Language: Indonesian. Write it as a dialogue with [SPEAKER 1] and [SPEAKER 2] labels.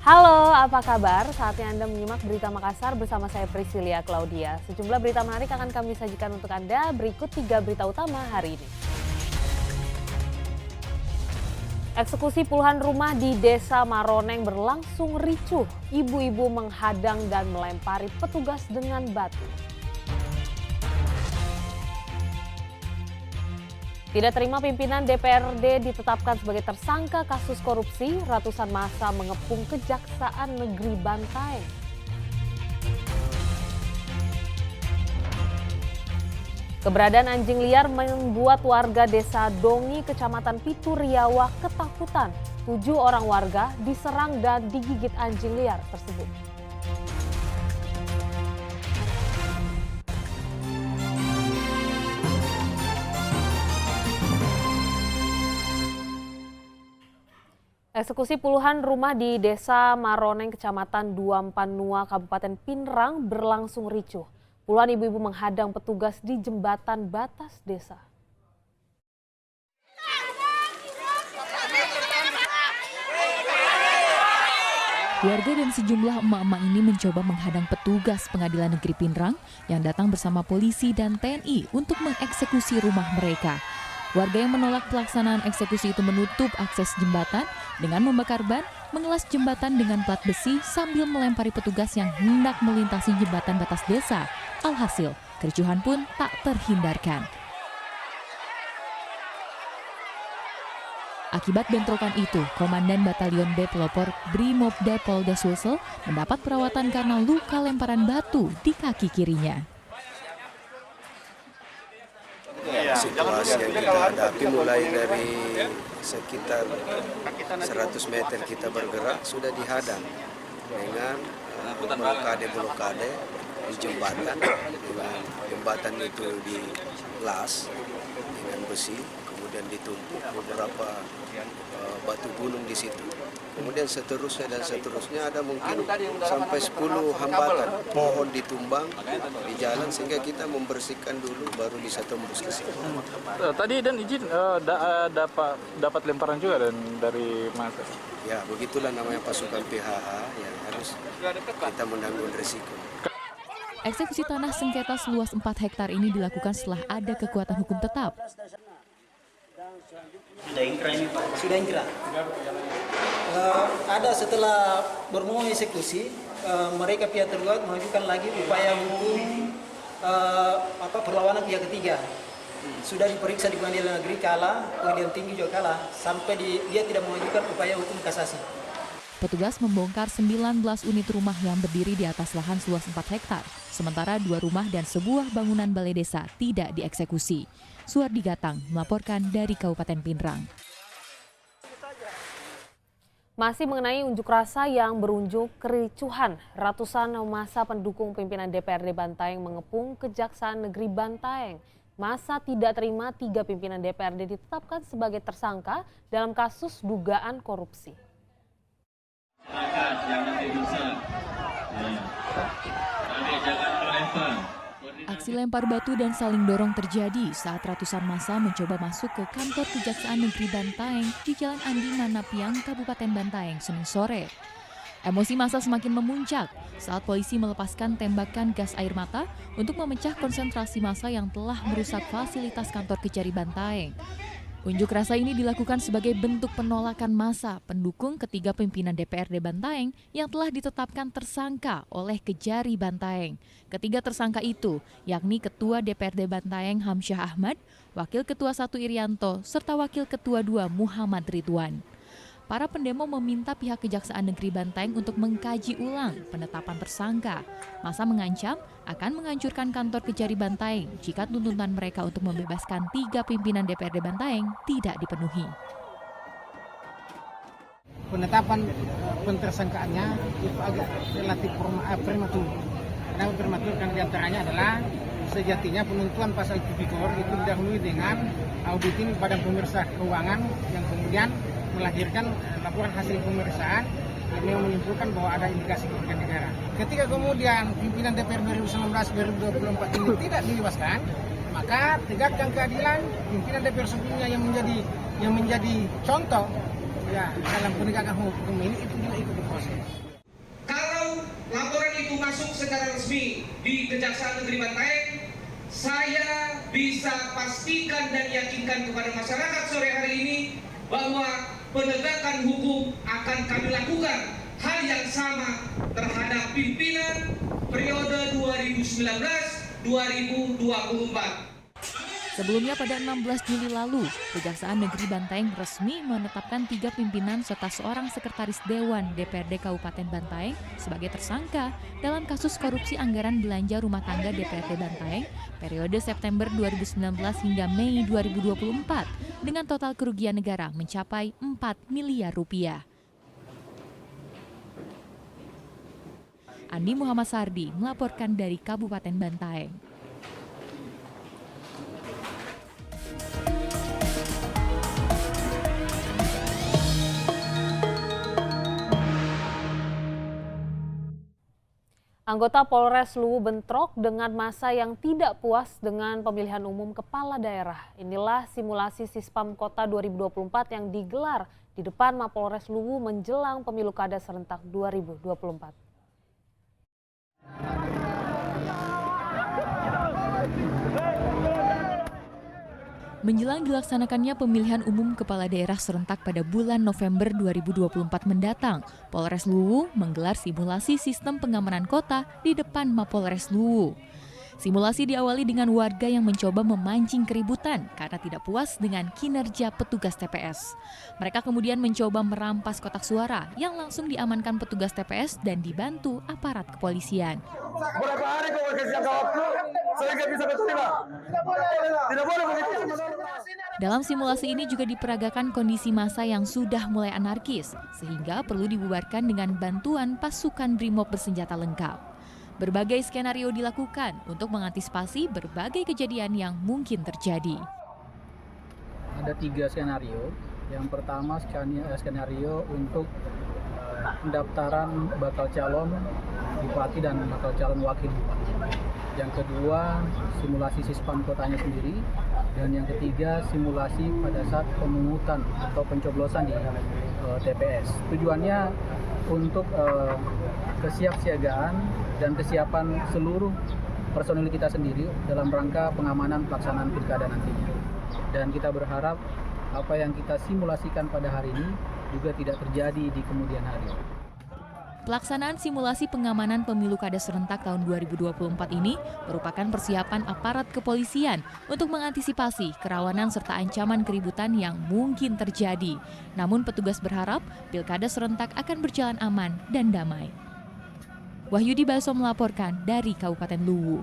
[SPEAKER 1] Halo, apa kabar? Saatnya Anda menyimak Berita Makassar bersama saya Priscilia Claudia. Sejumlah berita menarik akan kami sajikan untuk Anda. Berikut 3 berita utama hari ini. Eksekusi puluhan rumah di Desa Maroneng berlangsung ricuh. Ibu-ibu menghadang dan melempari petugas dengan batu. Tidak terima pimpinan DPRD ditetapkan sebagai tersangka kasus korupsi, ratusan massa mengepung Kejaksaan Negeri Bantaeng. Keberadaan anjing liar membuat warga desa Dongi, Kecamatan Pitu Riau ketakutan. 7 orang warga diserang dan digigit anjing liar tersebut. Eksekusi puluhan rumah di Desa Maroneng, Kecamatan Duampanua, Kabupaten Pinrang berlangsung ricuh. Puluhan ibu-ibu menghadang petugas di jembatan batas desa.
[SPEAKER 2] Warga dan sejumlah emak-emak ini mencoba menghadang petugas Pengadilan Negeri Pinrang yang datang bersama polisi dan TNI untuk mengeksekusi rumah mereka. Warga yang menolak pelaksanaan eksekusi itu menutup akses jembatan dengan membakar ban, mengelas jembatan dengan plat besi sambil melempari petugas yang hendak melintasi jembatan batas desa. Alhasil, kericuhan pun tak terhindarkan. Akibat bentrokan itu, Komandan Batalion B Pelopor Brimobda Polda Sulsel mendapat perawatan karena luka lemparan batu di kaki kirinya.
[SPEAKER 3] Situasi yang kita hadapi mulai dari sekitar 100 meter kita bergerak sudah dihadang dengan blokade di jembatan. Dengan jembatan itu dilas dengan besi, kemudian ditumpuk beberapa batu gunung di situ. Kemudian seterusnya ada mungkin sampai 10 hambatan pohon ditumbang di jalan sehingga kita membersihkan dulu baru bisa tembus ke sini.
[SPEAKER 4] Tadi dan izin dapat lemparan juga dari massa.
[SPEAKER 3] Ya, begitulah namanya pasukan PHH yang harus kita menanggung risiko.
[SPEAKER 2] Eksekusi tanah sengketa seluas 4 hektar ini dilakukan setelah ada kekuatan hukum tetap.
[SPEAKER 5] Sudah ingkrah ini Pak? Sudah ingkrah. Ada setelah bermula eksekusi, mereka pihak tergugat mengajukan lagi upaya hukum perlawanan pihak ketiga. Sudah diperiksa di Pengadilan Negeri kalah, Pengadilan Tinggi juga kalah, sampai dia tidak mengajukan upaya hukum kasasi.
[SPEAKER 2] Petugas membongkar 19 unit rumah yang berdiri di atas lahan seluas 4 hektar, sementara 2 rumah dan sebuah bangunan balai desa tidak dieksekusi. Suardi Gatang melaporkan dari Kabupaten Pinrang.
[SPEAKER 1] Masih mengenai unjuk rasa yang berujung kericuhan, ratusan massa pendukung pimpinan DPRD Bantaeng mengepung Kejaksaan Negeri Bantaeng. Massa tidak terima 3 pimpinan DPRD ditetapkan sebagai tersangka dalam kasus dugaan korupsi.
[SPEAKER 2] Aksi lempar batu dan saling dorong terjadi saat ratusan massa mencoba masuk ke kantor Kejaksaan Negeri Bantaeng di Jalan Andi Manapiang, Kabupaten Bantaeng, Senin sore. Emosi massa semakin memuncak saat polisi melepaskan tembakan gas air mata untuk memecah konsentrasi massa yang telah merusak fasilitas kantor Kejari Bantaeng. Unjuk rasa ini dilakukan sebagai bentuk penolakan massa pendukung ketiga pimpinan DPRD Bantaeng yang telah ditetapkan tersangka oleh Kejari Bantaeng. Ketiga tersangka itu yakni Ketua DPRD Bantaeng Hamsyah Ahmad, Wakil Ketua 1 Irianto, serta Wakil Ketua 2 Muhammad Ridwan. Para pendemo meminta pihak Kejaksaan Negeri Bantaeng untuk mengkaji ulang penetapan tersangka. Massa mengancam akan menghancurkan kantor Kejari Bantaeng jika tuntutan mereka untuk membebaskan 3 pimpinan DPRD Bantaeng tidak dipenuhi.
[SPEAKER 6] Penetapan pentersangkaannya itu agak relatif prematur. Kenapa prematur? Karena diantaranya adalah sejatinya penentuan pasal tipikor itu didahului dengan auditin Badan Pemeriksa Keuangan yang kemudian melahirkan laporan hasil pemeriksaan yang memang menyimpulkan bahwa ada indikasi kerugian negara. Ketika kemudian pimpinan DPR 2019-2024 ini tidak dibebaskan, maka tegakkan keadilan pimpinan DPR sebelumnya yang menjadi contoh ya dalam penegakan hukum ini itu juga ikut diproses.
[SPEAKER 7] Kalau laporan itu masuk secara resmi di Kejaksaan Negeri Bantaeng, saya bisa pastikan dan yakinkan kepada masyarakat sore hari ini bahwa penegakan hukum akan kami lakukan hal yang sama terhadap pimpinan periode 2019-2024.
[SPEAKER 2] Sebelumnya pada 16 Juli lalu, Kejaksaan Negeri Bantaeng resmi menetapkan 3 pimpinan serta seorang sekretaris Dewan DPRD Kabupaten Bantaeng sebagai tersangka dalam kasus korupsi anggaran belanja rumah tangga DPRD Bantaeng periode September 2019 hingga Mei 2024 dengan total kerugian negara mencapai 4 miliar rupiah. Andi Muhammad Sardi melaporkan dari Kabupaten Bantaeng.
[SPEAKER 1] Anggota Polres Luwu bentrok dengan massa yang tidak puas dengan pemilihan umum kepala daerah. Inilah simulasi Sispam Kota 2024 yang digelar di depan Mapolres Luwu menjelang pemilu kada serentak 2024.
[SPEAKER 2] Menjelang dilaksanakannya pemilihan umum kepala daerah serentak pada bulan November 2024 mendatang, Polres Luwu menggelar simulasi sistem pengamanan kota di depan Mapolres Luwu. Simulasi diawali dengan warga yang mencoba memancing keributan karena tidak puas dengan kinerja petugas TPS. Mereka kemudian mencoba merampas kotak suara yang langsung diamankan petugas TPS dan dibantu aparat kepolisian.
[SPEAKER 8] Berapa hari kau kasih waktu? Saya nggak bisa terima. Tidak boleh begitu.
[SPEAKER 2] Dalam simulasi ini juga diperagakan kondisi massa yang sudah mulai anarkis, sehingga perlu dibubarkan dengan bantuan pasukan BRIMOB bersenjata lengkap. Berbagai skenario dilakukan untuk mengantisipasi berbagai kejadian yang mungkin terjadi.
[SPEAKER 9] Ada 3 skenario. Yang pertama skenario untuk pendaftaran bakal calon bupati dan bakal calon wakil bupati. Yang kedua simulasi Sispam kotanya sendiri. Dan yang ketiga simulasi pada saat pemungutan atau pencoblosan di TPS. Tujuannya untuk kesiapsiagaan dan kesiapan seluruh personil kita sendiri dalam rangka pengamanan pelaksanaan pilkada nantinya. Dan kita berharap apa yang kita simulasikan pada hari ini juga tidak terjadi di kemudian hari.
[SPEAKER 2] Pelaksanaan simulasi pengamanan pemilu kada serentak tahun 2024 ini merupakan persiapan aparat kepolisian untuk mengantisipasi kerawanan serta ancaman keributan yang mungkin terjadi. Namun petugas berharap pilkada serentak akan berjalan aman dan damai. Wahyudi Baso melaporkan dari Kabupaten Luwu.